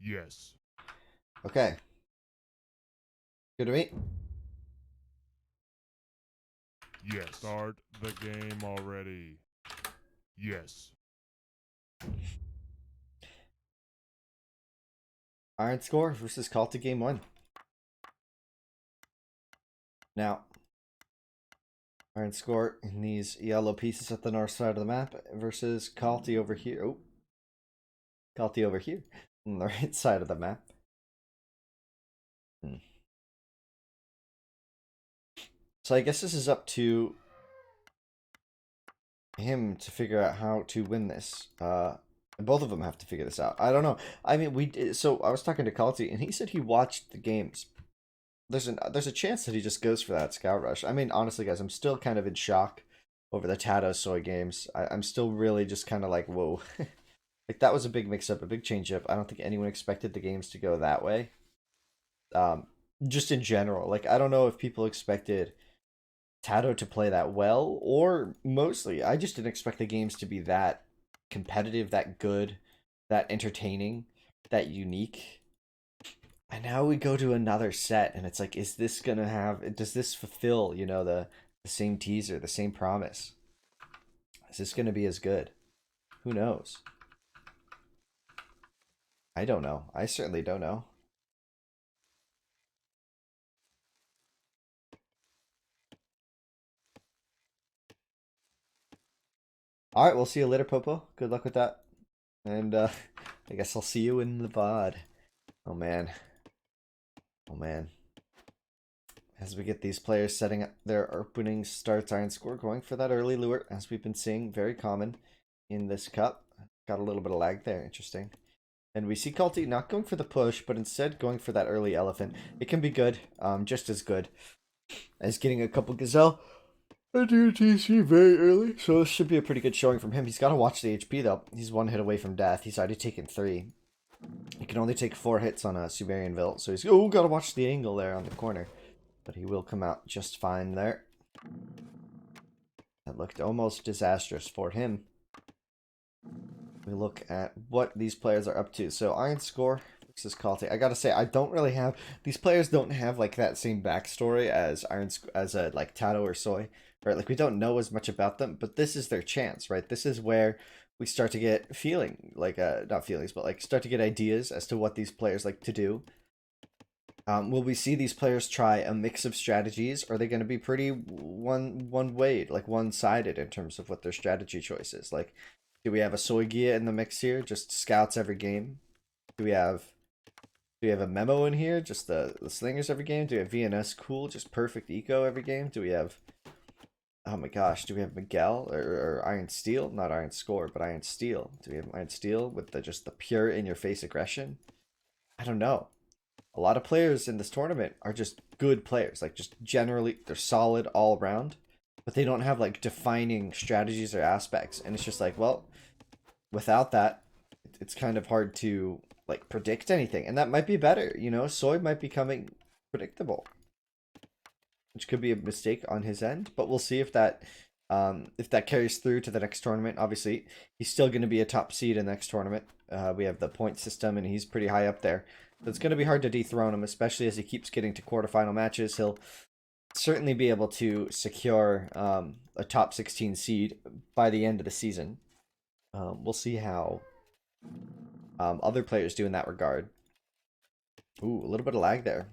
Yes. Okay. Good to meet. Yes. Start the game already. Yes. IronScor versus Kalte game 1. Now, IronScor in these yellow pieces at the north side of the map versus Kalte over here. Oh, Kalte over here on the right side of the map. So I guess this is up to him to figure out how to win this. Both of them have to figure this out. I don't know. I mean, so I was talking to Kalte, and he said he watched the games. There's a chance that he just goes for that scout rush. I mean, honestly, guys, I'm still kind of in shock over the Tato Soy games. I'm still really just kind of like, whoa. Like, that was a big mix-up, a big change-up. I don't think anyone expected the games to go that way. Um, just in general. Like, I don't know if people expected Tato to play that well, or mostly, I just didn't expect the games to be that competitive, that good, that entertaining, that unique. And now we go to another set, and it's like, is this gonna have? Does this fulfill, the same teaser, the same promise? Is this gonna be as good? Who knows? I don't know. I certainly don't know. All right, we'll see you later, Popo. Good luck with that, and I guess I'll see you in the VOD. Oh man, oh man. As we get these players setting up their opening starts, IronScor going for that early lure, as we've been seeing, very common in this cup. Got a little bit of lag there, interesting. And we see Kalte not going for the push, but instead going for that early elephant. It can be good, just as good as getting a couple gazelle under TC very early. So this should be a pretty good showing from him. He's got to watch the HP though. He's one hit away from death. He's already taken 3. He can only take 4 hits on a Sumerian Vilt, so he's got to watch the angle there on the corner. But he will come out just fine there. That looked almost disastrous for him. We look at what these players are up to. So IronScor versus Kalte. I gotta say, I don't really have these players don't have like that same backstory as like Tato or Soy, right? Like we don't know as much about them, but this is their chance, right? This is where we start to get feeling like not feelings, but like start to get ideas as to what these players like to do. Will we see these players try a mix of strategies? Or are they going to be pretty one way, like one sided in terms of what their strategy choices? Like, do we have a Soygia in the mix here? Just scouts every game. Do we have a memo in here? Just the slingers every game. Do we have VNS cool? Just perfect eco every game. Do we have oh my gosh? Do we have Miguel or Iron Steel? Not Iron Score, but Iron Steel. Do we have Iron Steel with the just the pure in your face aggression? I don't know. A lot of players in this tournament are just good players. Like, just generally, they're solid all around, but they don't have like defining strategies or aspects. And it's just like, well, without that, it's kind of hard to like predict anything. And that might be better, Soy might be becoming predictable, which could be a mistake on his end. But we'll see if that carries through to the next tournament. Obviously, he's still going to be a top seed in the next tournament. We have the point system, and he's pretty high up there. So it's going to be hard to dethrone him, especially as he keeps getting to quarterfinal matches. He'll certainly be able to secure a top 16 seed by the end of the season. We'll see how other players do in that regard. Ooh, a little bit of lag there.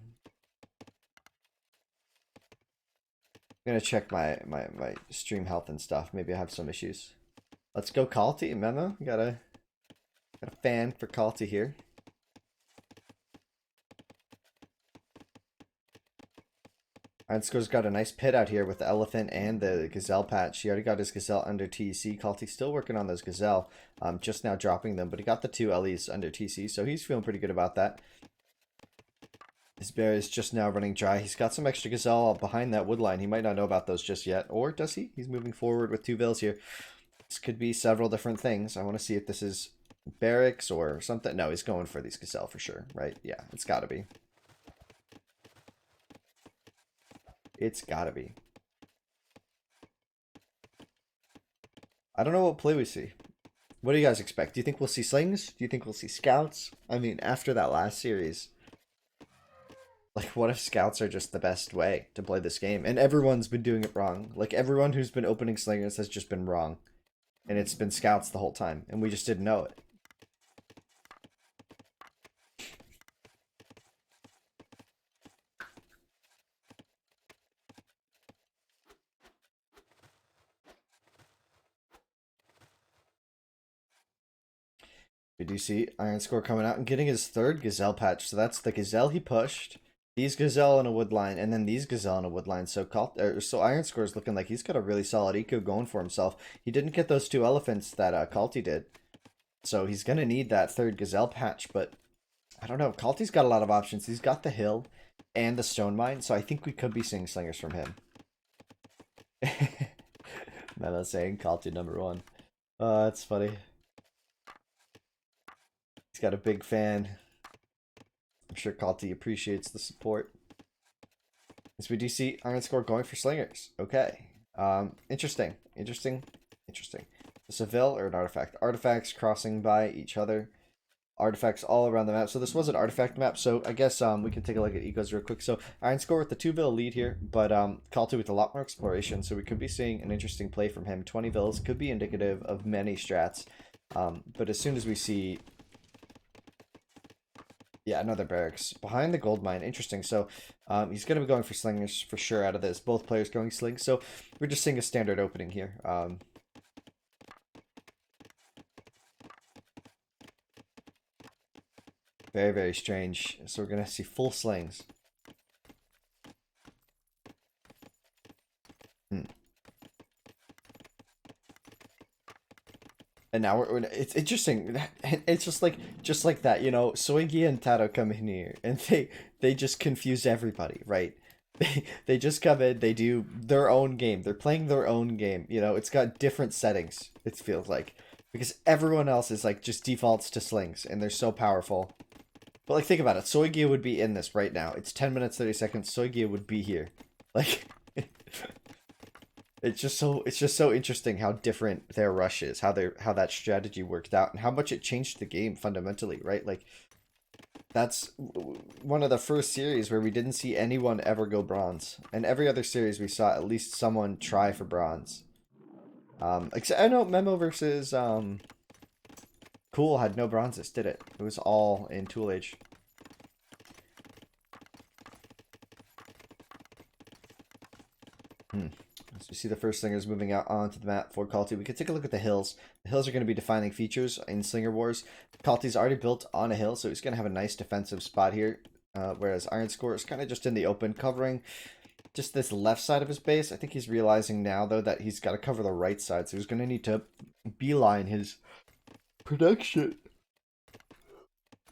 I'm gonna check my stream health and stuff. Maybe I have some issues. Let's go Kalte, Memo. Got a fan for Kalte here. IronScor's got a nice pit out here with the elephant and the gazelle patch. He already got his gazelle under TC. Kalte's still working on those gazelle, just now dropping them, but he got the 2 LEs under TC, so he's feeling pretty good about that. His bear is just now running dry. He's got some extra gazelle behind that wood line. He might not know about those just yet, or does he? He's moving forward with 2 vills here. This could be several different things. I want to see if this is barracks or something. No, he's going for these gazelle for sure, right? Yeah, it's got to be. It's got to be. I don't know what play we see. What do you guys expect? Do you think we'll see slings? Do you think we'll see scouts? I mean, after that last series, like, what if scouts are just the best way to play this game? And everyone's been doing it wrong. Like, everyone who's been opening slingers has just been wrong. And it's been scouts the whole time, and we just didn't know it. Did you see IronScor coming out and getting his third gazelle patch? So that's the gazelle he pushed, these gazelle in a wood line, and then these gazelle in a wood line. So IronScor is looking like he's got a really solid eco going for himself. He didn't get those 2 elephants that Kalte did, so he's gonna need that third gazelle patch. But I don't know. Kalte's got a lot of options. He's got the hill and the stone mine, so I think we could be seeing slingers from him. Meta saying Kalte #1. Oh, that's funny. He's got a big fan. I'm sure Kalte appreciates the support. As we do see IronScor going for slingers. Okay. Interesting. A Seville or an artifact? Artifacts crossing by each other. Artifacts all around the map. So this was an artifact map. So I guess we can take a look at ecos real quick. So IronScor with the 2 vill lead here, but Kalte with a lot more exploration. So we could be seeing an interesting play from him. 20 vills could be indicative of many strats. But as soon as we see... Yeah, another barracks. Behind the gold mine. Interesting. So he's going to be going for slingers for sure out of this. Both players going slings. So we're just seeing a standard opening here. Very, very strange. So we're going to see full slings. And now it's interesting. It's just like that, you know. Soigi and Taro come in here, and they just confuse everybody, right? They just come in, they do their own game. They're playing their own game. You know, it's got different settings. It feels like because everyone else is like just defaults to slings, and they're so powerful. But like, think about it. Soigia would be in this right now. It's 10 minutes 30 seconds. Soigia would be here, like. It's just so interesting how different their rush is, how that strategy worked out, and how much it changed the game fundamentally, right? Like, that's one of the first series where we didn't see anyone ever go bronze, and every other series we saw at least someone try for bronze. Except I know Memo versus Cool had no bronzes, did it? It was all in Tool Age. So we see the first slingers moving out onto the map for Kalte. We could take a look at the hills. The hills are going to be defining features in Slinger Wars. Kalte's already built on a hill, so he's going to have a nice defensive spot here. Whereas IronScor is kind of just in the open, covering just this left side of his base. I think he's realizing now, though, that he's got to cover the right side, so he's going to need to beeline his production.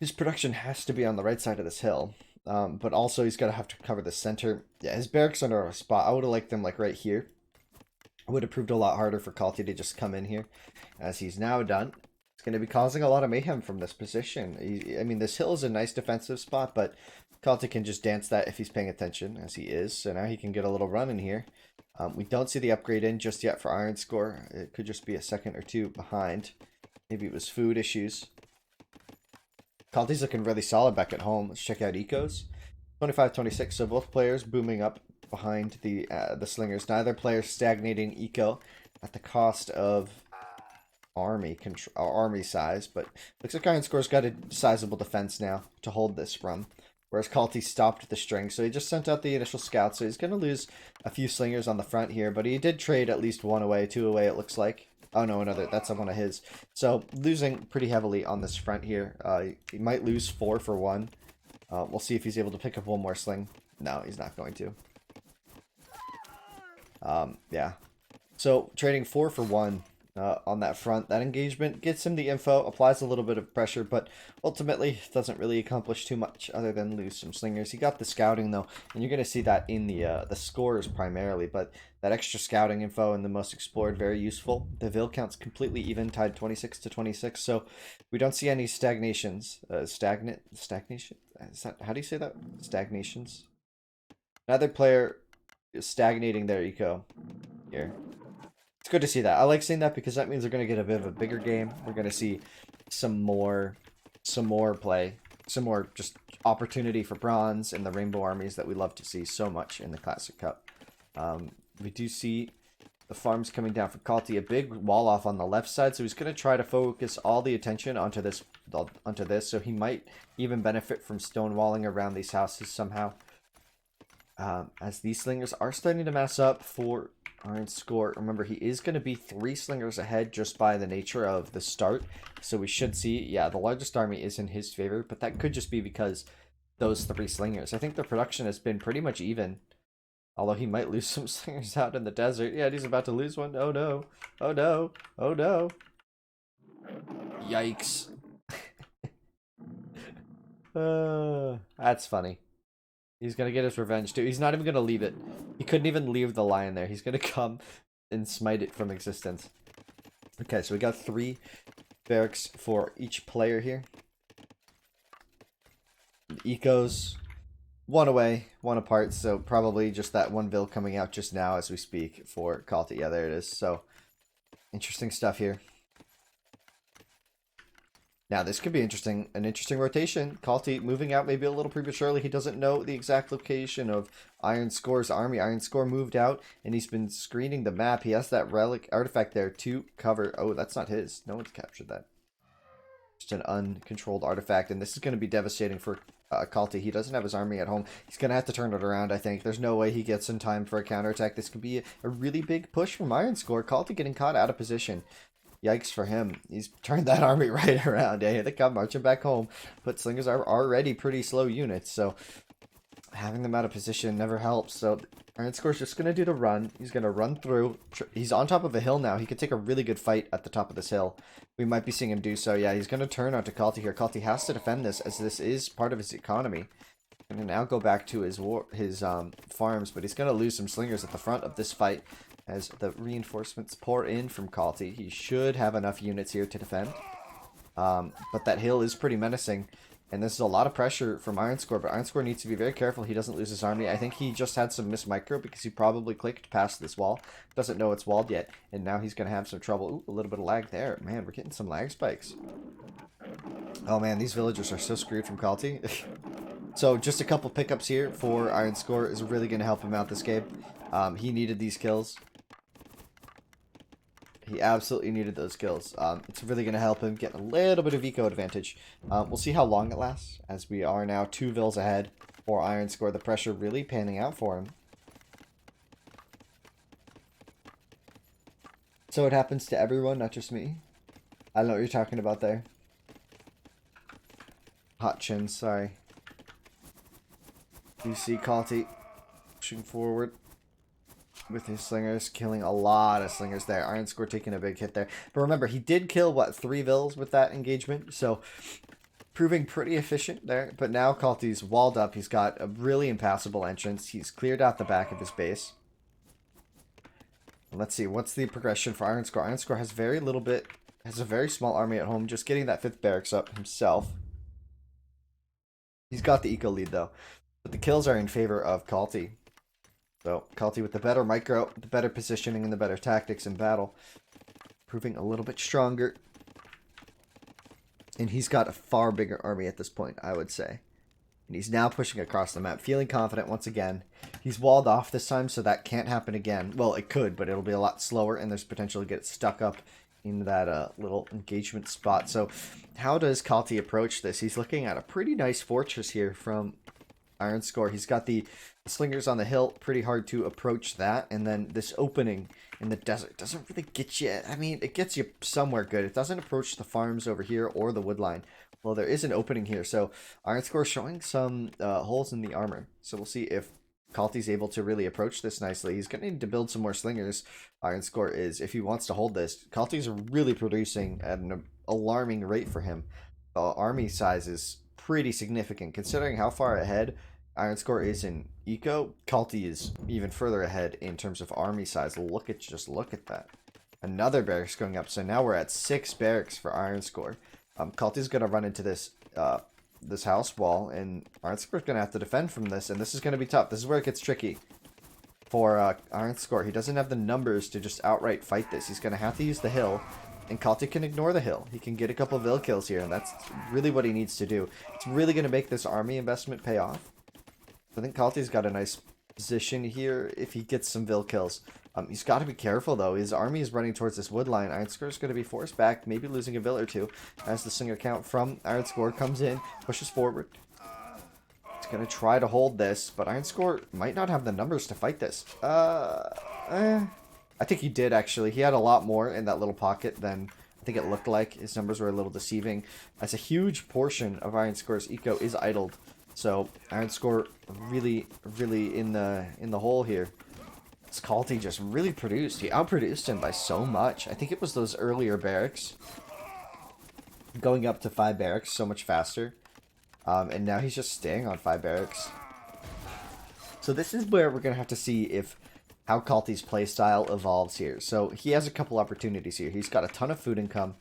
His production has to be on the right side of this hill. But also he's got to have to cover the center. Yeah, his barracks are under a spot. I would have liked them like right here. It would have proved a lot harder for Kalte to just come in here, as he's now done. It's going to be causing a lot of mayhem from this position. I mean, this hill is a nice defensive spot, but Kalte can just dance that if he's paying attention, as he is. So now he can get a little run in here. We don't see the upgrade in just yet for IronScor. It could just be a second or two behind. Maybe it was food issues. Kalte's looking really solid back at home. Let's check out ecos. 25-26, so both players booming up behind the slingers. Neither player stagnating eco at the cost of army size, but looks like IronScor's got a sizable defense now to hold this from. Whereas Kalte stopped the string, so he just sent out the initial scout, so he's going to lose a few slingers on the front here, but he did trade at least 1 away, 2 away it looks like. Oh no, another, that's one of his. So losing pretty heavily on this front here. He might lose 4 for 1. We'll see if he's able to pick up 1 more sling. No, he's not going to. Yeah. So trading 4 for 1 on that front, that engagement gets him the info, applies a little bit of pressure, but ultimately doesn't really accomplish too much other than lose some slingers. He got the scouting though, and you're going to see that in the scores primarily, but that extra scouting info and the most explored, very useful. The Vil count's completely even, tied 26-26, so we don't see any stagnations. Stagnation? Is that, how do you say that? Stagnations? Neither player is stagnating their eco here. It's good to see that. I like seeing that because that means we're going to get a bit of a bigger game. We're going to see some more play, some more just opportunity for bronze and the rainbow armies that we love to see so much in the Classic Cup. We do see the farms coming down for Kalte, a big wall off on the left side, so he's going to try to focus all the attention onto this, so he might even benefit from stonewalling around these houses somehow. As these slingers are starting to mass up for IronScor. Remember, he is going to be 3 slingers ahead just by the nature of the start. So we should see, yeah, the largest army is in his favor, but that could just be because those 3 slingers. I think the production has been pretty much even. Although he might lose some slingers out in the desert. Yeah, he's about to lose one. Oh no. Oh no. Oh no. Yikes. That's funny. He's going to get his revenge too. He's not even going to leave it. He couldn't even leave the lion there. He's going to come and smite it from existence. Okay, so we got 3 barracks for each player here. Ecos, 1 away, 1 apart. So probably just that 1 bill coming out just now as we speak for Kalte. Yeah, there it is. So interesting stuff here. Now, this could be interesting, an interesting rotation. Kalte moving out maybe a little prematurely. He doesn't know the exact location of IronScor's army. IronScor moved out, and he's been screening the map. He has that relic artifact there to cover. Oh, that's not his. No one's captured that. Just an uncontrolled artifact, and this is going to be devastating for Kalte. He doesn't have his army at home. He's going to have to turn it around, I think. There's no way he gets in time for a counterattack. This could be a really big push from IronScor. Kalte getting caught out of position. Yikes for him. He's turned that army right around. Yeah, here they come marching back home. But slingers are already pretty slow units, so having them out of position never helps. So IronScor's just going to do the run. He's going to run through. He's on top of a hill now. He could take a really good fight at the top of this hill. We might be seeing him do so. Yeah, he's going to turn onto Kalte here. Kalte has to defend this, as this is part of his economy. Going to now go back to his farms, but he's going to lose some slingers at the front of this fight. As the reinforcements pour in from Kalte, he should have enough units here to defend. But that hill is pretty menacing. And this is a lot of pressure from IronScor, but IronScor needs to be very careful he doesn't lose his army. I think he just had some mismicro because he probably clicked past this wall. Doesn't know it's walled yet. And now he's going to have some trouble. Ooh, a little bit of lag there. Man, we're getting some lag spikes. Oh man, these villagers are so screwed from Kalte. So just a couple pickups here for IronScor is really going to help him out this game. He needed these kills. He absolutely needed those kills. It's really going to help him get a little bit of eco advantage. We'll see how long it lasts, as we are now 2 vills ahead for IronScor. The pressure really panning out for him. So it happens to everyone, not just me. I don't know what you're talking about there. Hot chin, sorry. You see Kalte pushing forward with his slingers, killing a lot of slingers there. IronScor taking a big hit there. But remember, he did kill, what, 3 vills with that engagement? So, proving pretty efficient there. But now Kalte's walled up. He's got a really impassable entrance. He's cleared out the back of his base. Let's see, what's the progression for IronScor? IronScor has has a very small army at home, just getting that 5th barracks up himself. He's got the eco lead, though. But the kills are in favor of Kalte. So, Kalte with the better micro, the better positioning, and the better tactics in battle. Proving a little bit stronger. And he's got a far bigger army at this point, I would say. And he's now pushing across the map, feeling confident once again. He's walled off this time, so that can't happen again. Well, it could, but it'll be a lot slower, and there's potential to get stuck up in that little engagement spot. So, how does Kalte approach this? He's looking at a pretty nice fortress here from IronScor. He's got the slingers on the hill, pretty hard to approach that, and then this opening in the desert doesn't really get you. I mean, it gets you somewhere good. It doesn't approach the farms over here or the woodline. Well, there is an opening here, so IronScor showing some holes in the armor. So we'll see if Kalte's able to really approach this nicely. He's going to need to build some more slingers. IronScor is, if he wants to hold this. Kalte's really producing at an alarming rate for him. The army size is pretty significant considering how far ahead IronScor is in eco. Kalte is even further ahead in terms of army size. Look at that. Another barracks going up. So now we're at 6 barracks for IronScor. Kalte's going to run into this this house wall, and IronScor's going to have to defend from this, and this is going to be tough. This is where it gets tricky. for IronScor. He doesn't have the numbers to just outright fight this. He's going to have to use the hill, and Kalte can ignore the hill. He can get a couple of Vil kills here, and that's really what he needs to do. It's really going to make this army investment pay off. I think Kalte's got a nice position here if he gets some Vil kills. He's got to be careful, though. His army is running towards this wood line. IronScor is going to be forced back, maybe losing a Vil or two, as the Slinger count from IronScor comes in, pushes forward. He's going to try to hold this, but IronScor might not have the numbers to fight this. I think he did, actually. He had a lot more in that little pocket than I think it looked like. His numbers were a little deceiving, as a huge portion of IronScor's eco is idled. So IronScor really in the hole here. Kalte just really produced. He outproduced him by so much. I think it was those earlier barracks. Going up to 5 barracks so much faster. And now he's just staying on 5 barracks. So this is where we're going to have to see if how Kalte's playstyle evolves here. So he has a couple opportunities here. He's got a ton of food income.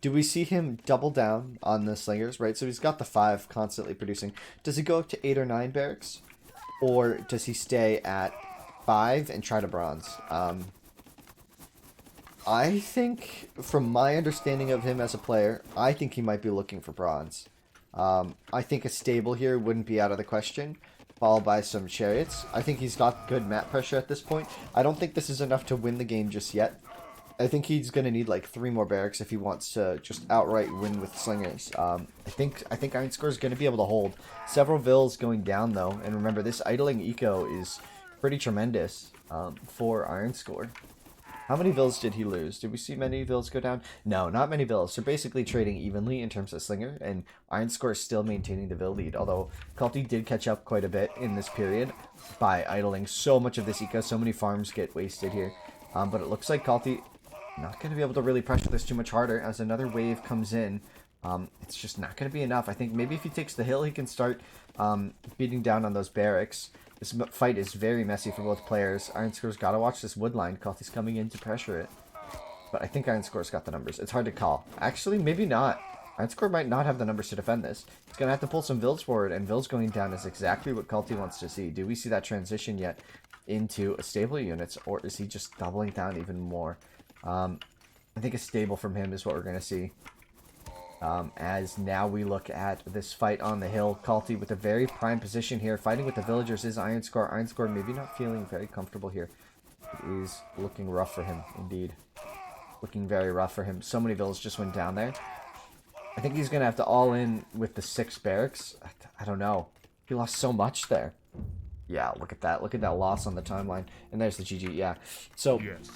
Do we see him double down on the slingers, right? So he's got the 5 constantly producing. Does he go up to 8 or 9 barracks? Or does he stay at 5 and try to bronze? I think, from my understanding of him as a player, I think he might be looking for bronze. I think a stable here wouldn't be out of the question, followed by some chariots. I think he's got good map pressure at this point. I don't think this is enough to win the game just yet. I think he's going to need like 3 more barracks if he wants to just outright win with slingers. I think IronScor is going to be able to hold. Several Vils going down though, and remember this idling eco is pretty tremendous for IronScor. How many Vils did he lose? Did we see many Vils go down? No, not many Vils. They're basically trading evenly in terms of slinger, and IronScor is still maintaining the Vil lead, although Kalte did catch up quite a bit in this period by idling so much of this eco. So many farms get wasted here. But it looks like Kalte not going to be able to really pressure this too much harder as another wave comes in. It's just not going to be enough. I think maybe if he takes the hill, he can start beating down on those barracks. This fight is very messy for both players. IronScor's got to watch this wood line. Kalte's coming in to pressure it. But I think IronScor's got the numbers. It's hard to call. Actually, maybe not. IronScor might not have the numbers to defend this. He's going to have to pull some Vils forward, and Vils going down is exactly what Kalte wants to see. Do we see that transition yet into a stable units, or is he just doubling down even more? I think a stable from him is what we're going to see. As now we look at this fight on the hill. Kalte with a very prime position here. Fighting with the villagers is IronScor. IronScor maybe not feeling very comfortable here. It is looking rough for him, indeed. Looking very rough for him. So many villas just went down there. I think he's going to have to all in with the 6 barracks. I don't know. He lost so much there. Yeah, look at that. Look at that loss on the timeline. And there's the GG, yeah. So, Yes.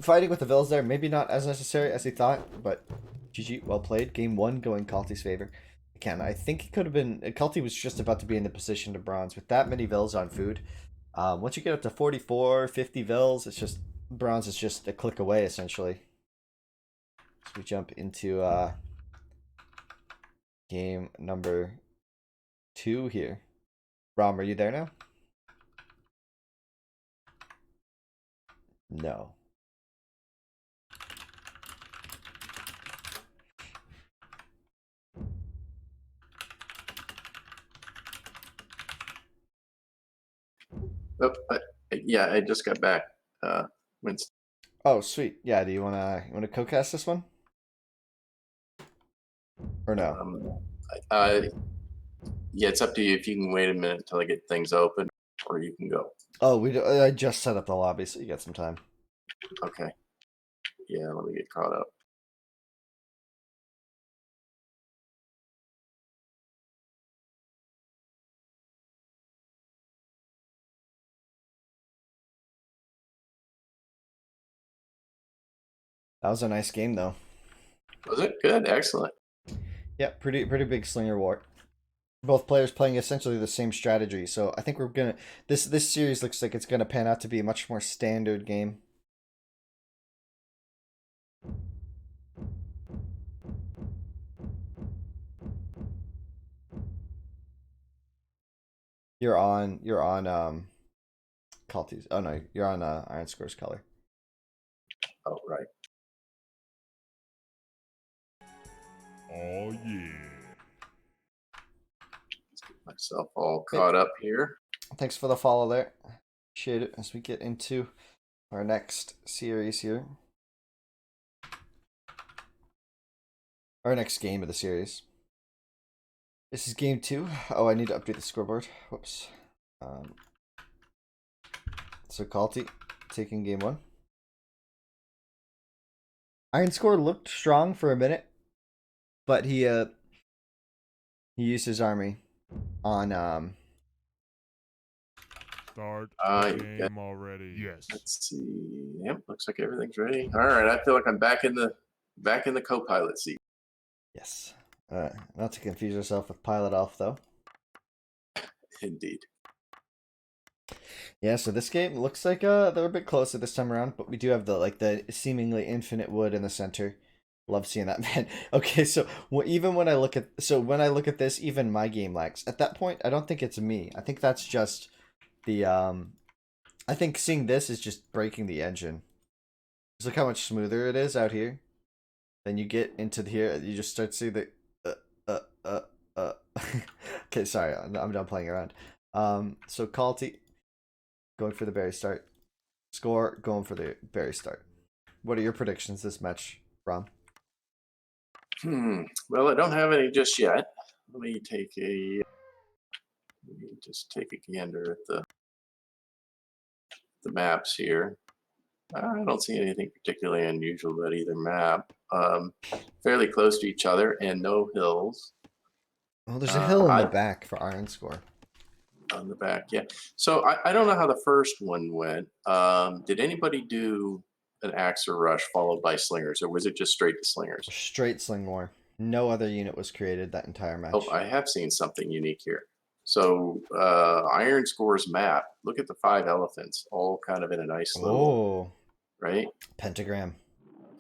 Fighting with the villas there, maybe not as necessary as he thought, but GG, well played. Game 1 going Kalte's favor. Again, I think it could have been... Kalte was just about to be in the position to bronze. With that many vills on food, once you get up to 44, 50 vills, it's just... Bronze is just a click away, essentially. So we jump into game number 2 here. Rom, are you there now? No. Oh, yeah, I just got back. Winston. Oh, sweet. Yeah, do you wanna co-cast this one? Or no? Yeah, it's up to you if you can wait a minute until I get things open, or you can go. Oh, I just set up the lobby, so you got some time. Okay. Yeah, let me get caught up. That was a nice game, though. Was it good? Excellent. Yeah, pretty big slinger war. Both players playing essentially the same strategy, so I think we're gonna this series looks like it's gonna pan out to be a much more standard game. You're on Kalte's. Oh no, you're on IronScor's color. Oh, right. Oh yeah. Let's get myself all caught up here. Thanks for the follow there. Appreciate it as we get into our next series here. Our next game of the series. This is game 2. Oh, I need to update the scoreboard. Whoops. So Kalte taking game 1. IronScor looked strong for a minute, but he used his army on Start Yeah. game already. Yes. Let's see. Yep, looks like everything's ready. All right, I feel like I'm back in the co-pilot seat. Yes. Not to confuse yourself with Pilot Elf though. Indeed. Yeah, so this game looks like they're a bit closer this time around, but we do have the seemingly infinite wood in the center. Love seeing that, man. Okay, so even when I look at this, even my game lags. At that point, I don't think it's me. I think that's just the I think seeing this is just breaking the engine. Just look how much smoother it is out here. Then you get into here, you just start seeing the Okay, sorry, I'm done playing around. So Kalte going for the berry start. Score going for the berry start. What are your predictions this match, Rom? Well, I don't have any just yet. Let me just take a gander at the maps here. I don't see anything particularly unusual about either map. Fairly close to each other and no hills. Well, there's a hill in the back for IronScor. On the back, yeah. So I don't know how the first one went. Did anybody do an Axer rush followed by slingers, or was it just straight to slingers? Straight sling war. No other unit was created that entire match. Oh, I have seen something unique here. So IronScor's map, look at the 5 elephants, all kind of in a nice little, right? Pentagram.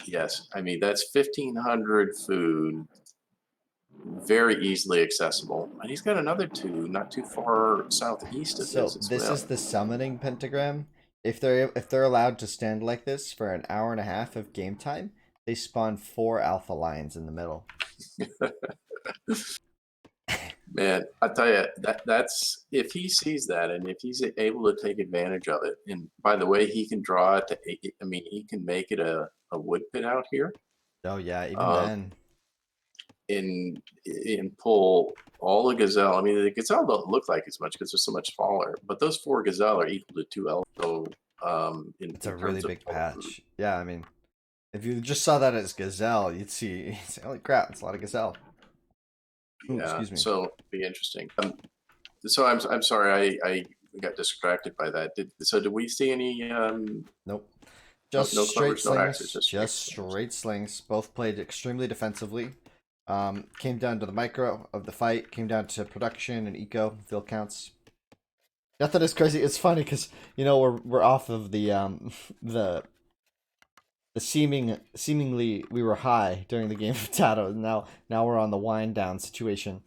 Yes, I mean, that's 1,500 food, very easily accessible. And he's got another 2 not too far southeast of this as well. This is the summoning pentagram. If they're allowed to stand like this for an hour and a half of game time, they spawn 4 alpha lions in the middle. Man, I tell you, that's if he sees that and if he's able to take advantage of it. And by the way, he can draw it to. I mean, he can make it a wood pit out here. Oh yeah, even then. And pull all the gazelle. I mean, the gazelle don't look like as much because they're so much smaller. But those 4 gazelle are equal to 2 elephants. It's a really big patch. Yeah, I mean, if you just saw that as gazelle, you'd say, "Holy crap, it's a lot of gazelle." Ooh, Yeah, excuse me. so it'd be interesting. So I'm sorry, I got distracted by that. Did we see any? Nope. Just no straight clovers, no slings. axes, Just straight slings. Both played extremely defensively. Came down to the micro of the fight. Came down to production and eco field counts. Not that it's crazy. It's funny because we're off of the seemingly we were high during the game of Tato. Now we're on the wind down situation.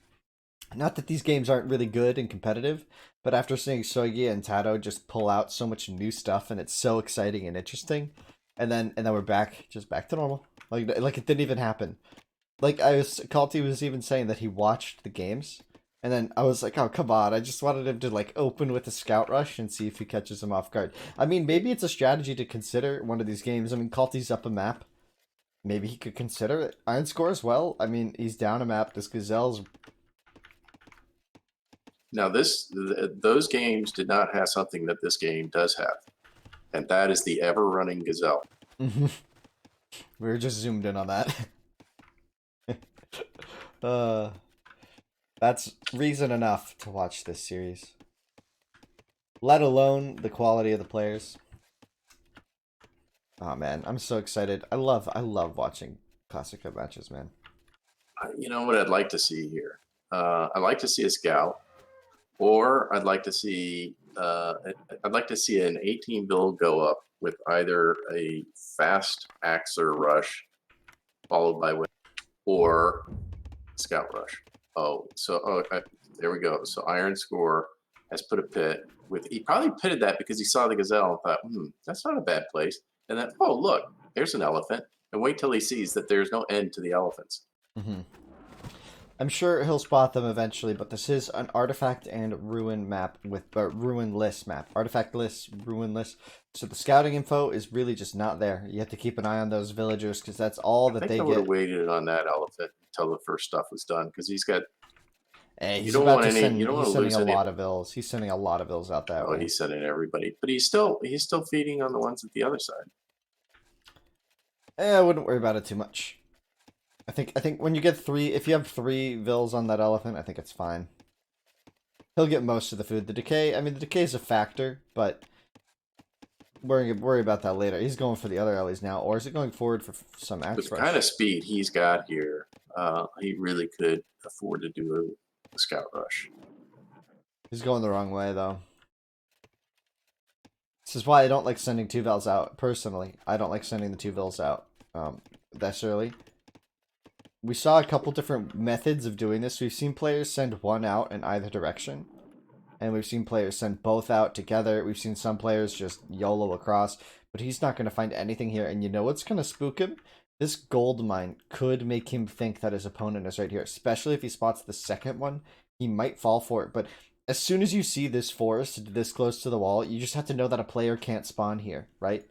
Not that these games aren't really good and competitive, but after seeing Soigi and Tato just pull out so much new stuff and it's so exciting and interesting, and then we're back to normal. Like it didn't even happen. Like Kalte was even saying that he watched the games, and then I was like, oh come on! I just wanted him to open with a scout rush and see if he catches him off guard. I mean, maybe it's a strategy to consider one of these games. I mean, Kalte's up a map. Maybe he could consider it. IronScor as well. I mean, he's down a map. This gazelle's. Now those games did not have something that this game does have, and that is the ever-running gazelle. We were just zoomed in on that. That's reason enough to watch this series. Let alone the quality of the players. Oh man, I'm so excited. I love watching Classic Cup matches, man. You know what I'd like to see here? I'd like to see a scout, or I'd like to see an 18 build go up with either a fast Axer rush followed by or scout rush. There we go. So IronScor has put a pit he probably pitted that because he saw the gazelle and thought, that's not a bad place. And then, oh look, there's an elephant. And wait till he sees that there's no end to the elephants. I'm sure he'll spot them eventually, but this is an artifact and ruin map with ruin list map. Artifact list, ruin list. So the scouting info is really just not there. You have to keep an eye on those villagers because that's all that I they think I would have get. waited on that elephant until the first stuff was done because he's got. Hey, You he's don't about want to any. send. You don't want He's to sending lose a any. lot of vills. He's sending a lot of vills out that Oh, way. he's sending everybody, but he's still feeding on the ones at the other side. I wouldn't worry about it too much. I think when you get three, if you have 3 vills on that elephant, I think it's fine. He'll get most of the food. The decay, I mean, the decay is a factor, but worry about that later. He's going for the other alleys now, or is it going forward for some axe With the rush? kind of speed he's got here, he really could afford to do a scout rush. He's going the wrong way, though. This is why I don't like sending 2 vills out. Personally, I don't like sending the 2 vills out this early. We saw a couple different methods of doing this. We've seen players send 1 out in either direction. And we've seen players send both out together. We've seen some players just YOLO across. But he's not going to find anything here. And you know what's going to spook him? This gold mine could make him think that his opponent is right here. Especially if he spots the second one. He might fall for it. But as soon as you see this forest this close to the wall, you just have to know that a player can't spawn here, right?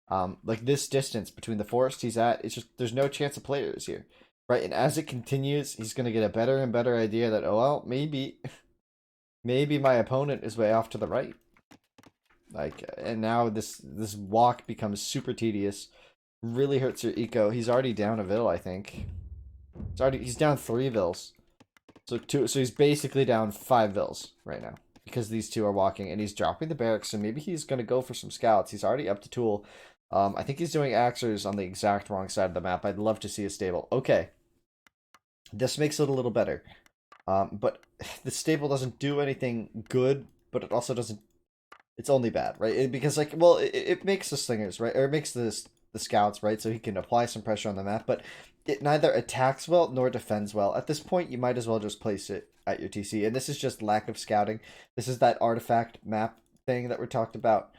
Like this distance between the forest he's at, it's just there's no chance a player is here. Right, and as it continues, he's going to get a better and better idea that, oh, well, maybe my opponent is way off to the right. Like, and now this walk becomes super tedious. Really hurts your eco. He's already down a vill, I think. He's down 3 vills. So he's basically down 5 vills right now. Because these 2 are walking, and he's dropping the barracks, so maybe he's going to go for some scouts. He's already up to tool. I think he's doing axers on the exact wrong side of the map. I'd love to see a stable. Okay. This makes it a little better. But the stable doesn't do anything good, but it also doesn't... It's only bad, right? Because, like, well, it makes the slingers, right? Or it makes the scouts, right? So he can apply some pressure on the map, but it neither attacks well nor defends well. At this point, you might as well just place it at your TC. And this is just lack of scouting. This is that artifact map thing that we talked about.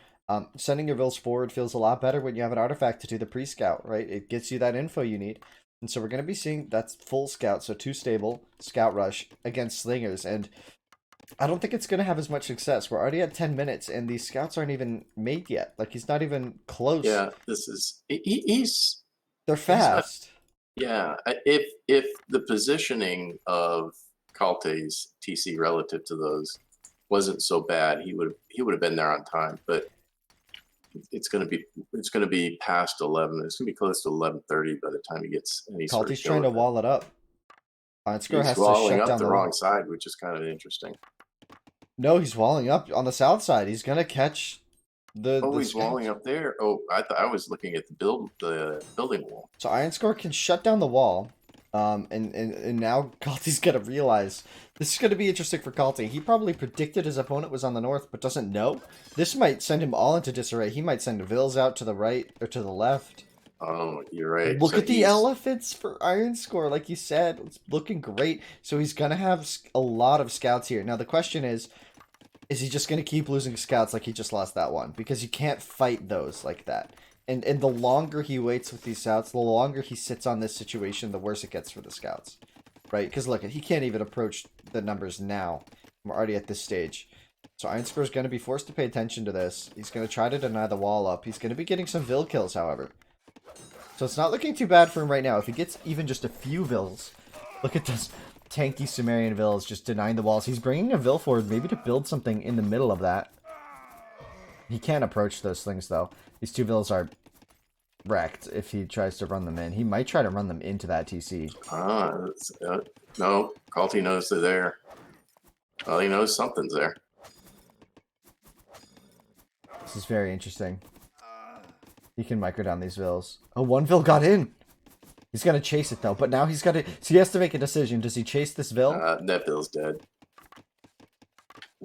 Sending your vills forward feels a lot better when you have an artifact to do the pre-scout, right? It gets you that info you need. And so we're going to be seeing that's full scout, so 2 stable, scout rush against slingers. And I don't think it's going to have as much success. We're already at 10 minutes, and these scouts aren't even made yet. Like, he's not even close. Yeah, this is... He's... They're fast. Yeah, if the positioning of Kalte's TC relative to those wasn't so bad, he would have been there on time. But it's gonna be past 11. It's gonna be close to 11:30 by the time he gets any sort of Kalte's trying to wall it up. IronScor He's has to walling shut up down the the wrong wall. side, which is kind of interesting. No, he's walling up on the south side. He's gonna catch the. Oh, the he's walling up there. Oh, I was looking at the building wall. So IronScor can shut down the wall. And now Kalte's gonna realize this is gonna be interesting for Kalte. He probably predicted his opponent was on the north, but doesn't know. This might send him all into disarray. He might send vills out to the right or to the left. Oh, you're right. Look So at the he's- elephants for IronScor, like you said. It's looking great. So he's gonna have a lot of scouts here. Now the question is he just gonna keep losing scouts like he just lost that one? Because you can't fight those like that. And the longer he waits with these scouts, the longer he sits on this situation, the worse it gets for the scouts. Right? Because look, he can't even approach the numbers now. We're already at this stage. So IronScor is going to be forced to pay attention to this. He's going to try to deny the wall up. He's going to be getting some vill kills, however. So it's not looking too bad for him right now. If he gets even just a few vills, look at this tanky Sumerian vills just denying the walls. He's bringing a vill forward, maybe to build something in the middle of that. He can't approach those things, though. These 2 vills are wrecked if he tries to run them in. He might try to run them into that TC. No, Kalte knows they're there. Well, he knows something's there. This is very interesting. He can micro down these vills. Oh, 1 vill got in! He's gonna chase it, though. But now he's gotta... So he has to make a decision. Does he chase this vill? That bill's dead.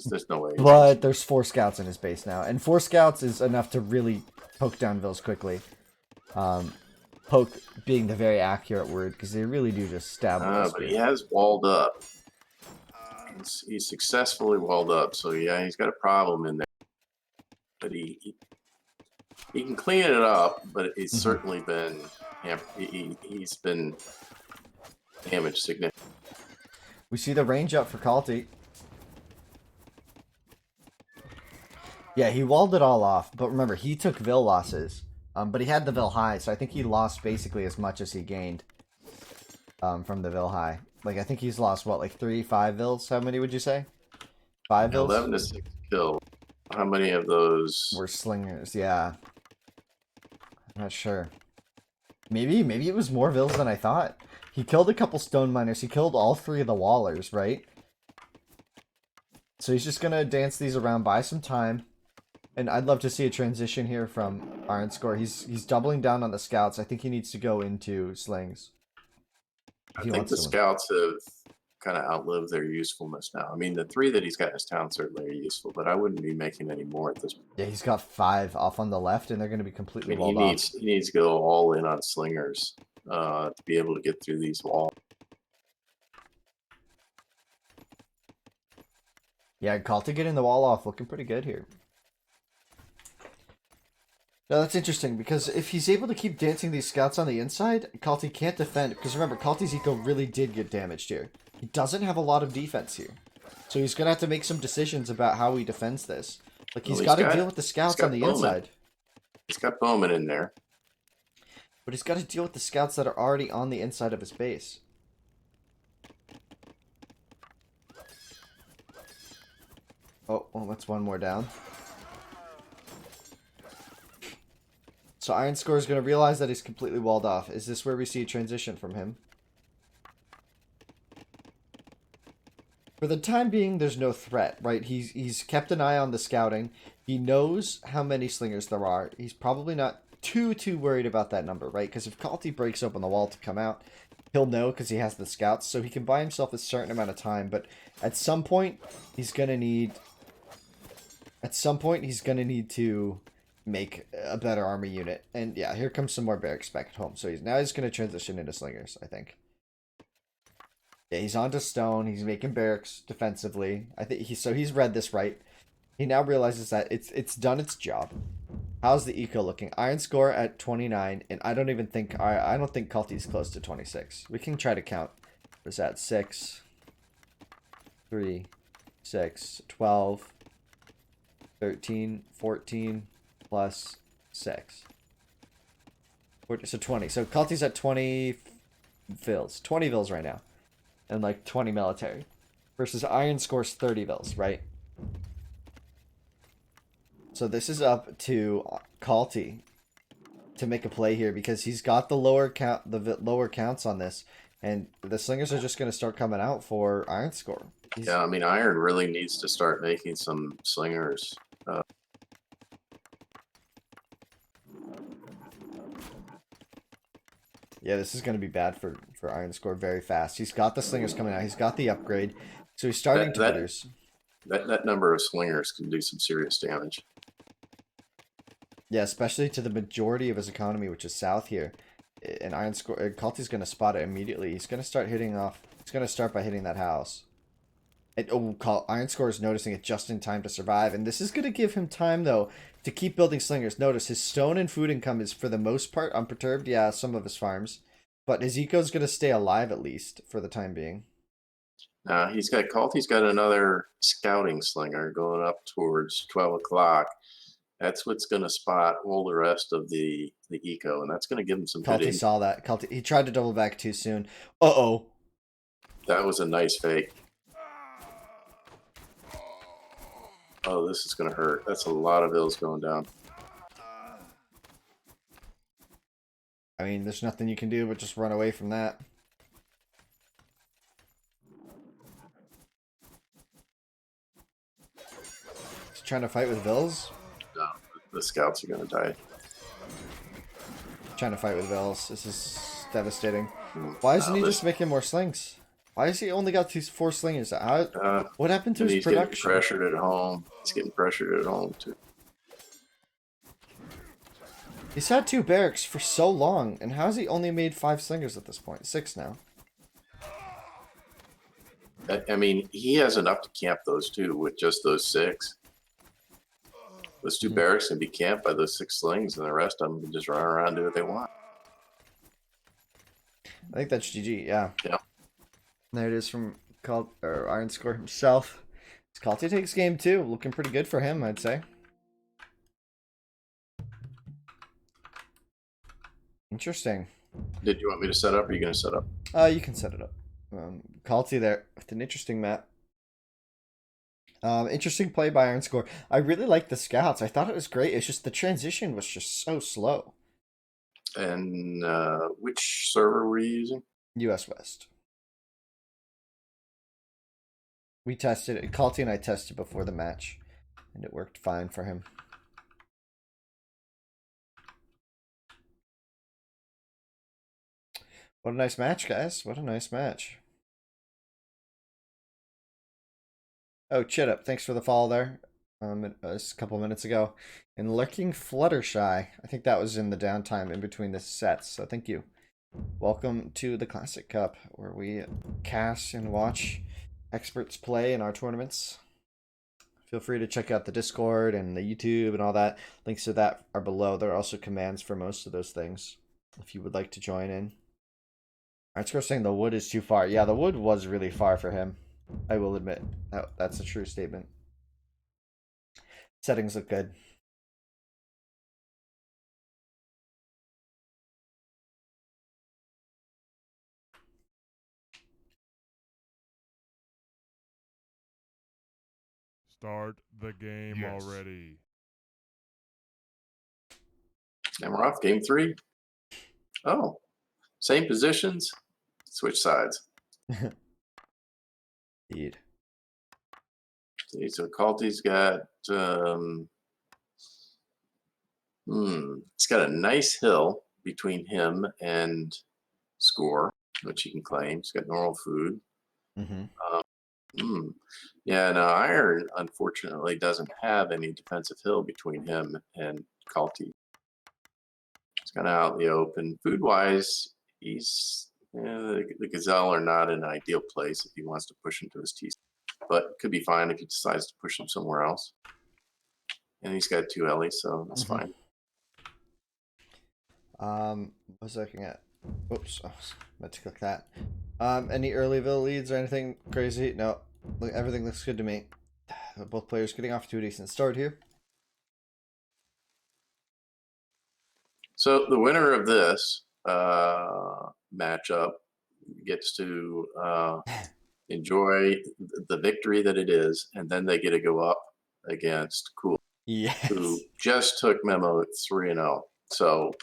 There's no way. But there's 4 scouts in his base now. And 4 scouts is enough to really poke down vills quickly. Poke being the very accurate word, because they really do just stab them. But he has walled up. He's successfully walled up, so yeah, he's got a problem in there. But he can clean it up, but it's certainly been he's been damaged significantly. We see the range up for Kalte. Yeah, he walled it all off, but remember, he took Vil losses. But he had the Vil high, so I think he lost basically as much as he gained from the Vil high. Like, I think he's lost, what, like 5 Vils? How many would you say? 5 Vils? 11 to 6 kills. How many of those were slingers? Yeah. I'm not sure. Maybe it was more Vils than I thought. He killed a couple stone miners. He killed all 3 of the wallers, right? So he's just gonna dance these around, buy some time. And I'd love to see a transition here from IronScor. He's doubling down on the scouts. I think he needs to go into slings. I think the scouts have kind of outlived their usefulness now. I mean, the 3 that he's got in his town certainly are useful, but I wouldn't be making any more at this point. Yeah, he's got 5 off on the left, and they're going to be completely walled off. He needs to go all in on slingers to be able to get through these walls. Yeah, Kalte getting the wall off, looking pretty good here. Now that's interesting, because if he's able to keep dancing these scouts on the inside, Kalte can't defend. Because remember, Kalte's eco really did get damaged here. He doesn't have a lot of defense here. So he's going to have to make some decisions about how he defends this. Like, he's got to deal with the scouts on the inside. He's got Bowman in there. But he's got to deal with the scouts that are already on the inside of his base. Oh, well, that's one more down. So IronScor is going to realize that he's completely walled off. Is this where we see a transition from him? For the time being, there's no threat, right? He's kept an eye on the scouting. He knows how many slingers there are. He's probably not too worried about that number, right? Because if Kalte breaks open the wall to come out, he'll know because he has the scouts. So he can buy himself a certain amount of time. But at some point, he's going to need... to make a better army unit. And yeah, here comes some more barracks back at home. So he's going to transition into slingers, I think. Yeah, he's onto stone. He's making barracks defensively. I think he's read this right. He now realizes that it's done its job. How's the eco looking? IronScor at 29, and I don't think Kalte's close to 26. We can try to count. What is that? 6, 3, 6, 12, 13, 14, plus 6. So 20. So Kalte's at 20 Vils. 20 Vils right now. And like 20 military. Versus IronScor's 30 Vils, right? So this is up to Kalte to make a play here because he's got the lower counts on this, and the slingers are just going to start coming out for IronScor. Yeah, I mean, Iron really needs to start making some slingers. Yeah, this is going to be bad for IronScor very fast. He's got the slingers coming out. He's got the upgrade, so he's starting to produce. That number of slingers can do some serious damage. Yeah, especially to the majority of his economy, which is south here. And IronScor, Kalte's going to spot it immediately. He's going to start hitting off. He's going to start by hitting that house. And IronScor is noticing it just in time to survive. And this is going to give him time, though, to keep building slingers. Notice his stone and food income is, for the most part, unperturbed. Yeah, some of his farms. But his eco is going to stay alive, at least, for the time being. Kalte's got another scouting slinger going up towards 12 o'clock. That's what's going to spot all the rest of the eco, and that's going to give him some good Kalte saw that. Kalte, he tried to double back too soon. Uh-oh. That was a nice fake. Oh, this is going to hurt. That's a lot of Vils going down. I mean, there's nothing you can do but just run away from that. He's trying to fight with Vils? No, the scouts are going to die. Trying to fight with Vils. This is devastating. Why isn't he just making more slings? Why has he only got these 4 slingers? What happened to his production? He's getting pressured at home. He's getting pressured at home, too. He's had 2 barracks for so long, and how has he only made 5 slingers at this point? 6 now. I mean, he has enough to camp those 2 with just those 6. Those 2 barracks can be camped by those 6 slings, and the rest of them can just run around and do what they want. I think that's GG, yeah. Yeah. There it is from IronScor himself. Kalte takes game 2. Looking pretty good for him, I'd say. Interesting. Did you want me to set up, or are you going to set up? You can set it up. Kalte there with an interesting map. Interesting play by IronScor. I really like the scouts. I thought it was great. It's just the transition was just so slow. And which server were you using? US West. We tested it. Kalte and I tested before the match, and it worked fine for him. What a nice match, guys. What a nice match. Oh, Chit Up, thanks for the follow there. Just a couple minutes ago. And Lurking Fluttershy. I think that was in the downtime in between the sets, so thank you. Welcome to the Classic Cup, where we cast and watch experts play in our tournaments. Feel free to check out the Discord and the YouTube and all that. Links to that are below. There are also commands for most of those things, if you would like to join in. IronScor saying the wood is too far. Yeah, the wood was really far for him. I will admit. That's a true statement. Settings look good. Start the game already. And we're off game 3. Oh, same positions, switch sides. Indeed. See, so Kalte's got it's got a nice hill between him and Score, which he can claim. He's got normal food. Yeah, no, Iron unfortunately doesn't have any defensive hill between him and Kalte. It's kind of out in the open. Food-wise, he's the Gazelle are not an ideal place if he wants to push him to his TC, but it could be fine if he decides to push him somewhere else. And he's got 2 Ellies, so that's fine. What was I looking at? Oops, I meant to click that. Any earlyville leads or anything crazy? No, everything looks good to me. Both players getting off to a decent start here. So the winner of this matchup gets to enjoy the victory that it is, and then they get to go up against Cool, Yes. who just took Memo 3-0. So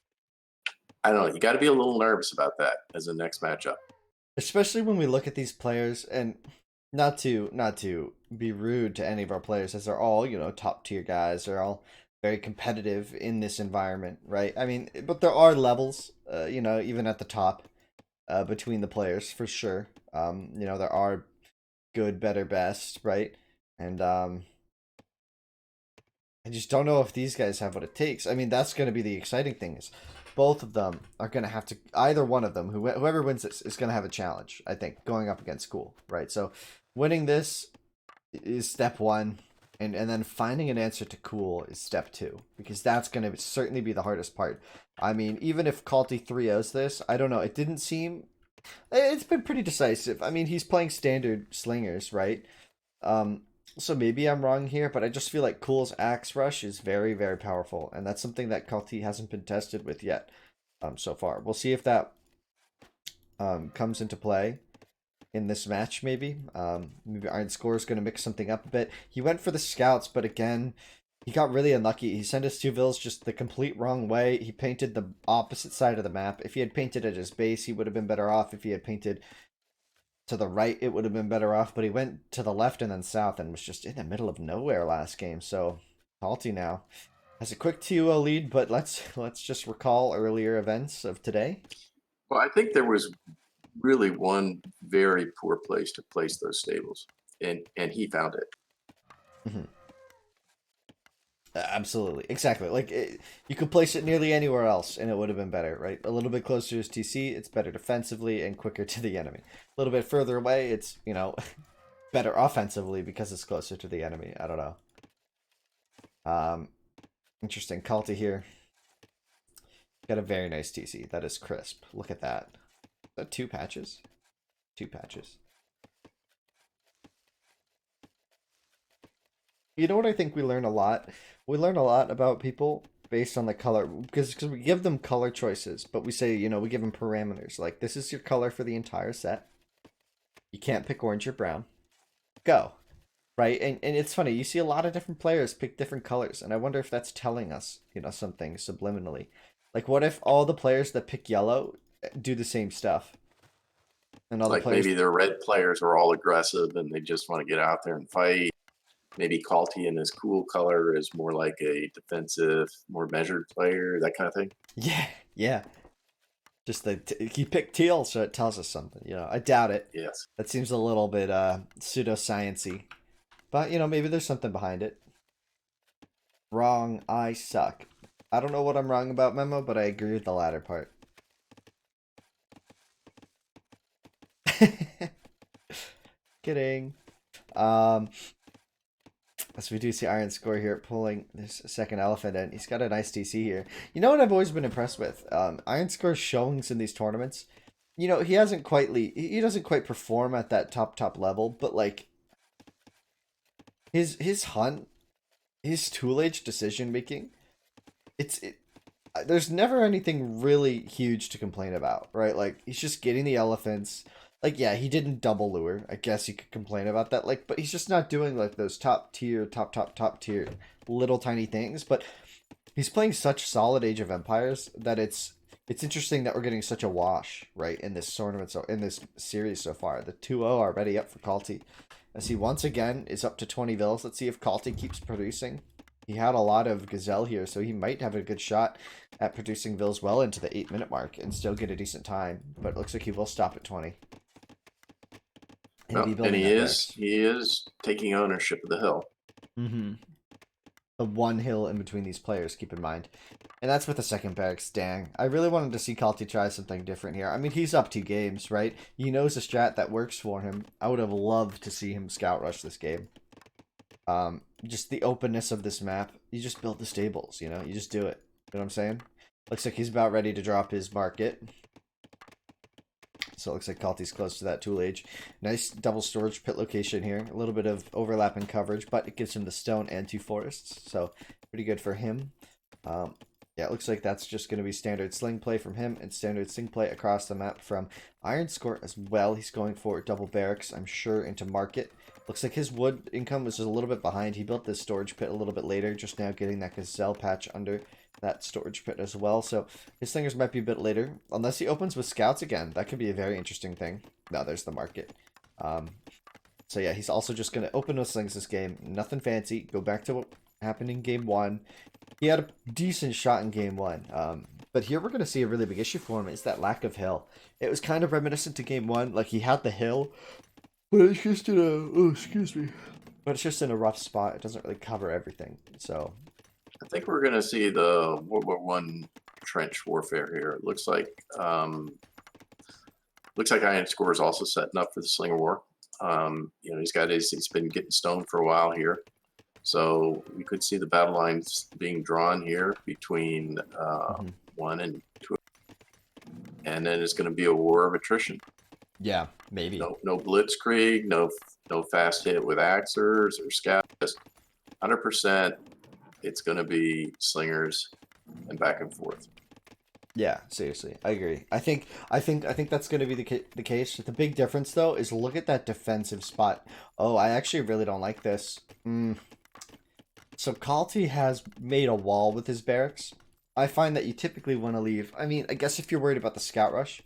I don't know. You got to be a little nervous about that as the next matchup, especially when we look at these players, and not to be rude to any of our players, as they're all, you know, top tier guys. They're all very competitive in this environment, right? I mean, but there are levels, you know, even at the top, between the players for sure. You know, there are good, better, best, right? And I just don't know if these guys have what it takes. I mean, that's going to be the exciting thing, is both of them are going to have to, either one of them, whoever wins this is going to have a challenge, I think, going up against Cool, right? So winning this is step 1, and then finding an answer to Cool is step 2, because that's going to certainly be the hardest part. I mean, even if Kalte 3-0s this, I don't know, it didn't seem, it's been pretty decisive. I mean, he's playing standard slingers, right? So maybe I'm wrong here, but I just feel like Cool's Axe Rush is very, very powerful, and that's something that Kalte hasn't been tested with yet so far. We'll see if that comes into play in this match, maybe. Maybe IronScor is going to mix something up a bit. He went for the scouts, but again, he got really unlucky. He sent his 2 vills just the complete wrong way. He painted the opposite side of the map. If he had painted at his base, he would have been better off. If he had painted to the right, it would have been better off, but he went to the left and then south and was just in the middle of nowhere last game. So Kalte now has a quick 2-0 lead, but let's just recall earlier events of today. Well, I think there was really one very poor place to place those stables, and he found it. Absolutely, exactly. Like you could place it nearly anywhere else, and it would have been better, right? A little bit closer to his TC, it's better defensively and quicker to the enemy. A little bit further away, it's, you know, better offensively because it's closer to the enemy. I don't know. Interesting. Kalte here got a very nice TC. That is crisp. Look at that. Is that 2 patches? 2 patches. You know what I think we learn a lot? We learn a lot about people based on the color because we give them color choices, but we say, we give them parameters. Like, this is your color for the entire set. You can't pick orange or brown. Go. Right? And it's funny, you see a lot of different players pick different colors, and I wonder if that's telling us, something subliminally. Like, what if all the players that pick yellow do the same stuff? And all the Like players. maybe the red players are all aggressive and they just want to get out there and fight. Maybe Kalte in his cool color is more like a defensive, more measured player, that kind of thing. Yeah, yeah. Just he picked teal, so it tells us something. I doubt it. Yes. That seems a little bit pseudosciency, but maybe there's something behind it. Wrong. I suck. I don't know what I'm wrong about, Memo, but I agree with the latter part. Kidding. So we do see IronScor here pulling this second elephant in. He's got a nice DC here. You know what I've always been impressed with? IronScor's showings in these tournaments. He doesn't quite perform at that top level, but like his hunt, his tool age decision making, there's never anything really huge to complain about, right? Like, he's just getting the elephants. Like, yeah, he didn't double lure. I guess you could complain about that. Like, but he's just not doing like those top tier little tiny things. But he's playing such solid Age of Empires that it's interesting that we're getting such a wash, right, in this tournament, so in this series so far. The 2-0 already up for Kalte, as he once again is up to 20 vills. Let's see if Kalte keeps producing. He had a lot of Gazelle here, so he might have a good shot at producing vills well into the 8-minute mark and still get a decent time. But it looks like he will stop at 20. And he is taking ownership of the hill. Mm-hmm. The one hill in between these players, keep in mind. And that's with the second barracks. Dang. I really wanted to see Kalte try something different here. I mean, he's up 2 games, right? He knows a strat that works for him. I would have loved to see him scout rush this game. Just the openness of this map. You just build the stables, you just do it. You know what I'm saying? Looks like he's about ready to drop his market. So it looks like Kalte's close to that tool age. Nice double storage pit location here. A little bit of overlap in coverage, but it gives him the stone and 2 forests. So pretty good for him. Yeah, it looks like that's just going to be standard sling play from him and standard sling play across the map from IronScor as well. He's going for double barracks, I'm sure, into market. Looks like his wood income was just a little bit behind. He built this storage pit a little bit later, just now getting that gazelle patch under that storage pit as well. So his slingers might be a bit later, unless he opens with scouts again. That could be a very interesting thing. No, there's the market. So yeah, he's also just going to open with slings this game. Nothing fancy. Go back to what happened in game 1. He had a decent shot in game 1. But here we're going to see a really big issue for him is that lack of hill. It was kind of reminiscent to game 1. Like, he had the hill, but it's just in But it's just in a rough spot. It doesn't really cover everything. So I think we're going to see the World War I trench warfare here. It looks like IronScor is also setting up for the Slinger War. He's been getting stoned for a while here. So we could see the battle lines being drawn here between 1 and 2. And then it's going to be a war of attrition. Yeah, maybe. No blitzkrieg, no fast hit with axers or scouts. Just 100%. It's going to be slingers and back and forth. Yeah, seriously, I agree. I think that's going to be the case. The big difference though is look at that defensive spot. Oh, I actually really don't like this. So Kalte has made a wall with his barracks. I find that you typically want to leave. I mean, I guess if you're worried about the scout rush,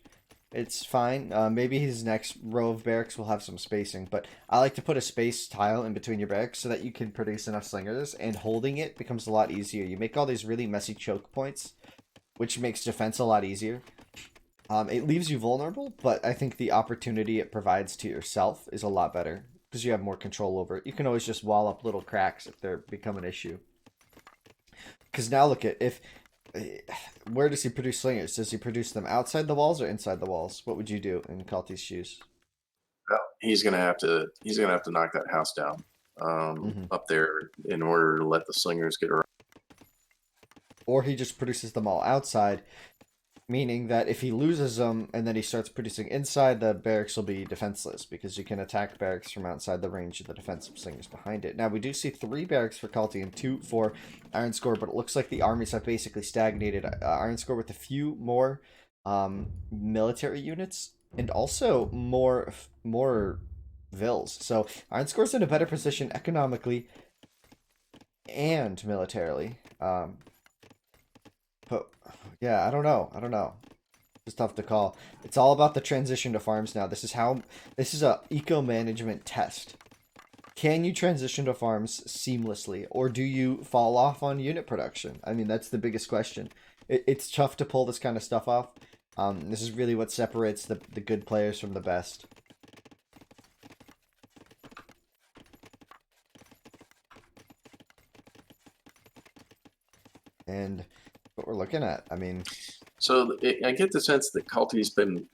it's fine. Maybe his next row of barracks will have some spacing, but I like to put a space tile in between your barracks so that you can produce enough slingers, and holding it becomes a lot easier. You make all these really messy choke points, which makes defense a lot easier. It leaves you vulnerable, but I think the opportunity it provides to yourself is a lot better because you have more control over it. You can always just wall up little cracks if they become an issue. Because now look at where does he produce slingers? Does he produce them outside the walls or inside the walls? What would you do in Kalte's shoes? Well, he's gonna have to knock that house down up there in order to let the slingers get around. Or he just produces them all outside, Meaning that if he loses them and then he starts producing inside, the barracks will be defenseless because you can attack barracks from outside the range of the defensive slingers behind it. Now, we do see 3 barracks for Kalte and 2 for IronScor, but it looks like the armies have basically stagnated. IronScor with a few more military units and also more vills. So IronScor's in a better position economically and militarily. But yeah, I don't know. It's tough to call. It's all about the transition to farms now. This is a eco management test. Can you transition to farms seamlessly, or do you fall off on unit production? I mean, that's the biggest question. It's tough to pull this kind of stuff off. This is really what separates the good players from the best. And what we're looking at, I mean, so I get the sense that Kalte's been,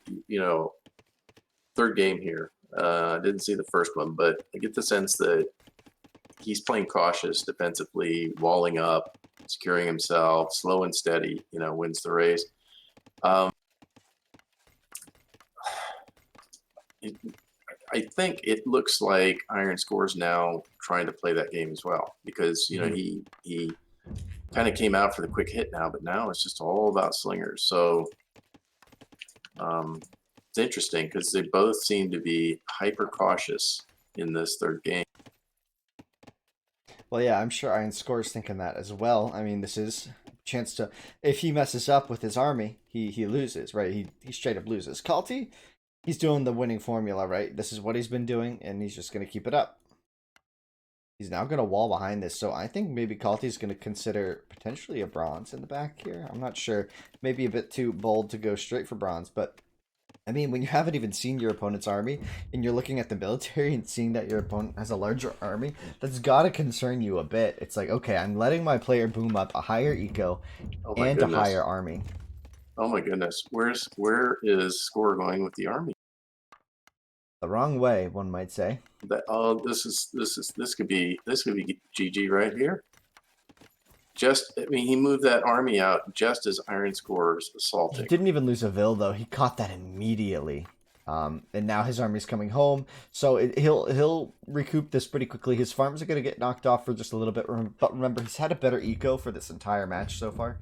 third game here. I didn't see the first one, but I get the sense that he's playing cautious defensively, walling up, securing himself, slow and steady, wins the race. I think it looks like IronScor's now trying to play that game as well, because he kind of came out for the quick hit now, but now it's just all about slingers. So it's interesting because they both seem to be hyper cautious in this third game. Well, yeah, I'm sure IronScor is thinking that as well. I mean, this is a chance to, if he messes up with his army, he loses, right? He straight up loses. Kalte, he's doing the winning formula, right? This is what he's been doing, and he's just going to keep it up. He's now going to wall behind this, so I think maybe Kalte's going to consider potentially a bronze in the back here. I'm not sure. Maybe a bit too bold to go straight for bronze, but I mean, when you haven't even seen your opponent's army, and you're looking at the military and seeing that your opponent has a larger army, that's got to concern you a bit. It's like, okay, I'm letting my player boom up a higher eco and a higher army. Oh my goodness. Where is Score going with the army? The wrong way, one might say. This could be GG right here. He moved that army out just as IronScor's assaulting. He didn't even lose a Vill though. He caught that immediately. And now his army's coming home, so he'll recoup this pretty quickly. His farms are going to get knocked off for just a little bit, but remember, he's had a better eco for this entire match so far.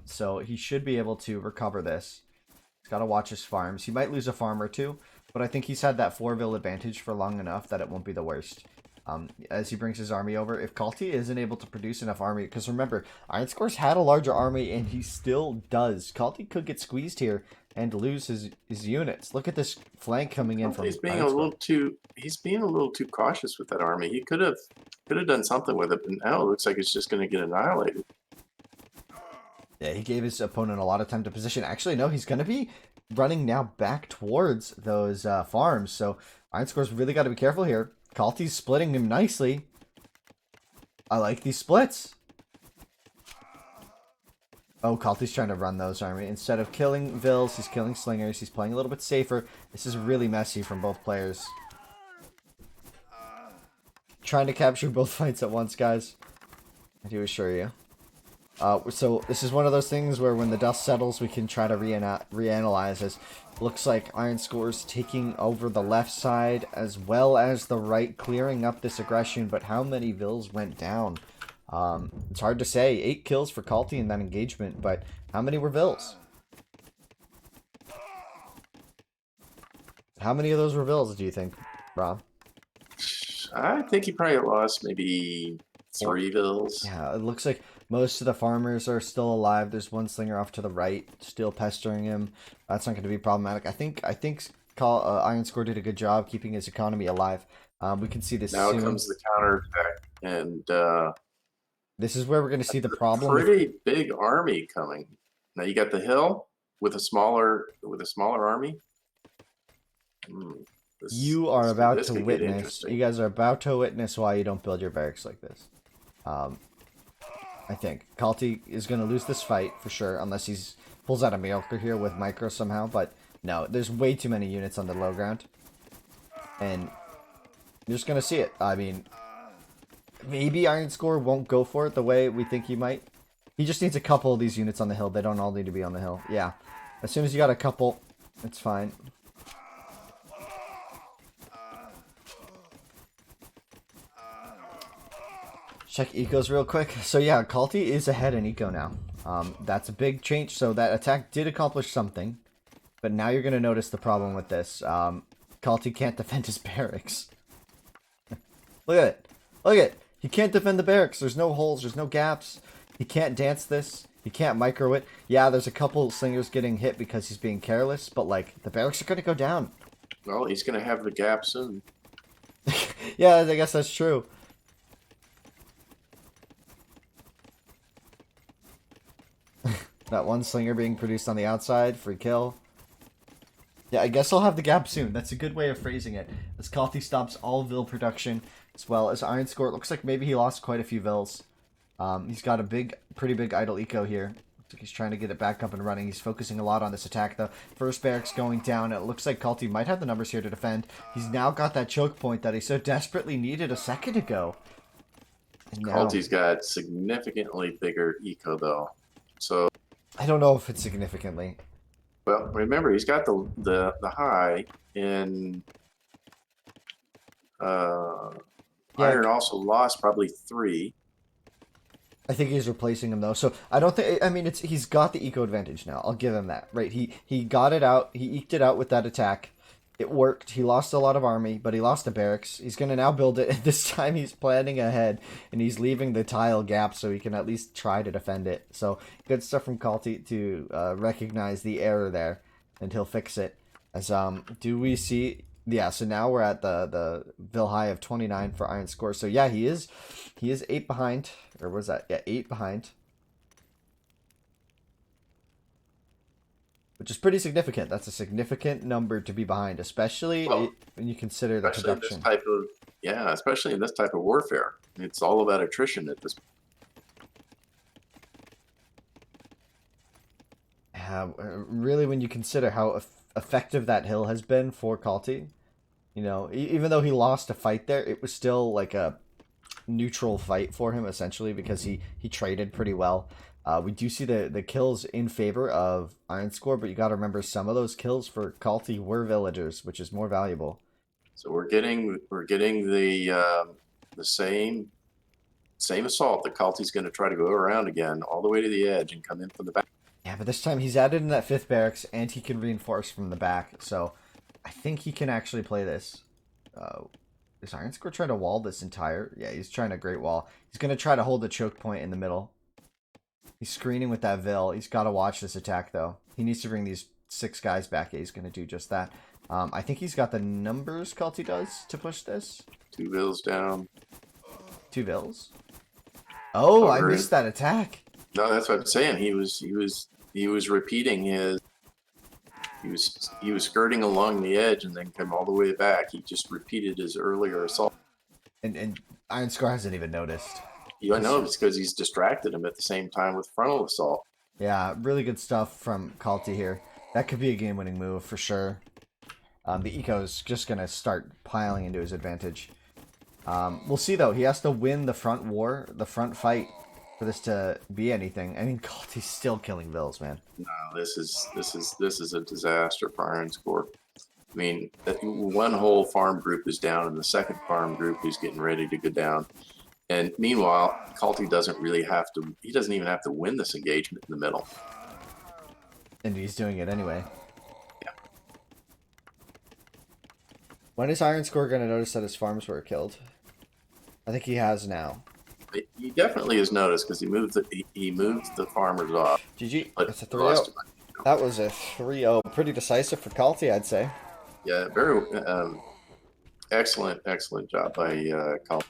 So he should be able to recover this. He's got to watch his farms. He might lose a farm or two, but I think he's had that 4 Vill advantage for long enough that it won't be the worst. As he brings his army over, if Kalte isn't able to produce enough army, because remember, IronScor's had a larger army, and he still does. Kalte could get squeezed here and lose his units. Look at this flank coming in from. He's being a little too cautious with that army. He could have done something with it, but now it looks like it's just going to get annihilated. Yeah, he gave his opponent a lot of time to position. Actually, no, he's going to be running now back towards those farms. So IronScor's really got to be careful here. Kalte's splitting him nicely. I like these splits. Oh, Kalte's trying to run those army. Instead of killing Vills, he's killing Slingers. He's playing a little bit safer. This is really messy from both players. Trying to capture both fights at once, guys. I do assure you. So this is one of those things where when the dust settles, we can try to reanalyze as looks like IronScor's taking over the left side as well as the right, clearing up this aggression. But how many Vills went down? It's hard to say. 8 kills for Kalte in that engagement, but how many were Vills? How many of those were Vills, do you think, Rob? I think he probably lost maybe 3 Vills. Yeah, it looks like most of the farmers are still alive. There's one slinger off to the right, still pestering him. That's not going to be problematic. I think IronScor did a good job keeping his economy alive. We can see this now soon. Comes the counterattack, and this is where we're going to see the problem. Pretty big army coming. Now you got the hill with a smaller army. You are about to witness. You guys are about to witness why you don't build your barracks like this. I think Kalte is going to lose this fight for sure, unless he pulls out a miracle here with micro somehow. But no, there's way too many units on the low ground, and you're just going to see it. I mean, maybe IronScor won't go for it the way we think he might. He just needs a couple of these units on the hill. They don't all need to be on the hill. Yeah. As soon as you got a couple, it's fine. Check ecos real quick. So yeah, Kalte is ahead in eco now. That's a big change. So that attack did accomplish something. But now you're going to notice the problem with this. Kalte can't defend his barracks. Look at it. Look at it. He can't defend the barracks. There's no holes. There's no gaps. He can't dance this. He can't micro it. Yeah, there's a couple slingers getting hit because he's being careless. But, like, the barracks are going to go down. Well, he's going to have the gap soon. Yeah, I guess that's true. That one slinger being produced on the outside. Free kill. Yeah, I guess he'll have the gap soon. That's a good way of phrasing it. As Kalte stops all Vil production, as well as IronScor. It looks like maybe he lost quite a few Vils. He's got a pretty big idle eco here. Looks like he's trying to get it back up and running. He's focusing a lot on this attack, though. First barracks going down. It looks like Kalte might have the numbers here to defend. He's now got that choke point that he so desperately needed a second ago. Kalte's got significantly bigger eco, though. So I don't know if it's significantly. Well, remember, he's got the high in Iron also lost probably 3. I think he's replacing him though. So I don't think, I mean, he's got the eco advantage now. I'll give him that. Right. He got it out. He eked it out with that attack. It worked. He lost a lot of army, but he lost the barracks. He's going to now build it. And this time he's planning ahead and he's leaving the tile gap so he can at least try to defend it. So good stuff from Kalte to recognize the error there, and he'll fix it. As do we see? Yeah. So now we're at the Vil high of 29 for IronScor. So yeah, he is 8 behind, or was that? Yeah, 8 behind. Which is pretty significant. That's a significant number to be behind, especially when you consider the production. Especially in this type of warfare. It's all about attrition at this point. Really, when you consider how effective that hill has been for Kalte, you know, even though he lost a fight there, it was still like a neutral fight for him, essentially, because he traded pretty well. We do see the kills in favor of IronScor, but you got to remember some of those kills for Kalte were villagers, which is more valuable. So we're getting the same assault that Kalte's going to try to go around again, all the way to the edge and come in from the back. Yeah, but this time he's added in that 5th barracks, and he can reinforce from the back. So I think he can actually play this. Is IronScor trying to wall this entire? Yeah, he's trying to great wall. He's going to try to hold the choke point in the middle. He's screening with that Vil. He's got to watch this attack, though. He needs to bring these 6 guys back. Yeah, he's going to do just that. I think he's got the numbers, Kalte does, to push this. 2 Vils down. 2 Vils? Oh, I missed that attack. No, that's what I'm saying. He was repeating his... He was skirting along the edge and then come all the way back. He just repeated his earlier assault. And IronScor hasn't even noticed. I know, it's because he's distracted him at the same time with frontal assault. Yeah, really good stuff from Kalte here. That could be a game-winning move for sure. The eco's just going to start piling into his advantage. We'll see, though. He has to win the front war, the front fight, for this to be anything. I mean, Kalte's still killing Vils, man. No, this is a disaster for IronScor. I mean, one whole farm group is down, and the second farm group is getting ready to go down. And meanwhile, Kalte doesn't really have to. He doesn't even have to win this engagement in the middle. And he's doing it anyway. Yeah. When is IronScor going to notice that his farms were killed? I think he has now. He definitely has noticed because he moved the farmers off. GG. That's a 3-0. That was a 3-0. Pretty decisive for Kalte, I'd say. Yeah, very excellent job by Kalte.